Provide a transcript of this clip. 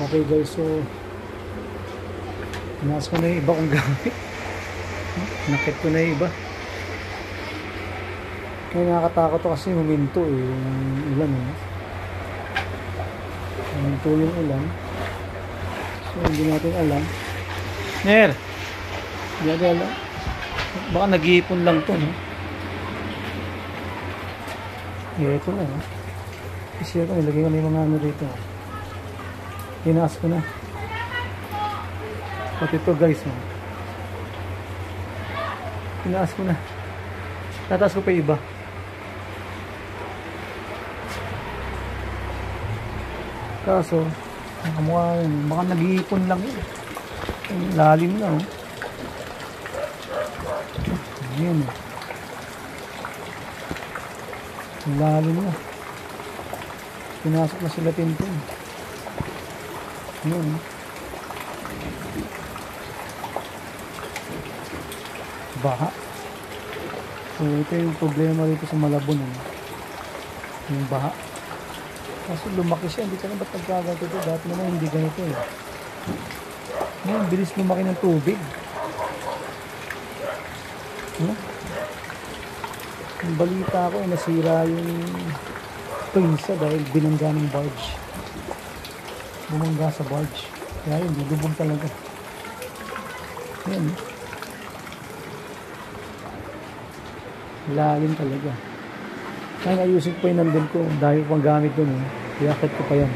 Okay guys, so pinas ko na yung iba kong gamit. Nakit ko na yung iba. Kaya nakakatakot to kasi huminto yung ulan huminto yung ulan. So hindi natin alam. Ner! Hindi natin alam. Baka nag-iipon lang to, no? Ito na, no? Kasi ito, nilagay ko na yung mga ano dito. Tinaas ko na. Pati ito guys, no? Tinaas ko na. Tataas ko pa iba. Kaso, nakamukha yun. Baka nag-iipon lang yun. Lalim na, oh. Ayan, oh. Lalim na. Pinasok na sila tintin. Ayan, oh. Baha. So, ito yung problema dito sa Malabon, oh. Yung baha. Kasi lumaki siya, hindi ka na ba't nagkaganto ito? Dati naman hindi ganito eh. Ngayon, bilis lumaki ng tubig. Yung balita ko ay nasira yung pinsa dahil binangga ng barge. Bumangga sa barge. Kaya yun, dudubog talaga. Yan. Lalim talaga. Kaya ayusin ko pa yung nandun ko. Dahil ko pang gamit dun. Kaya akit ko pa yan.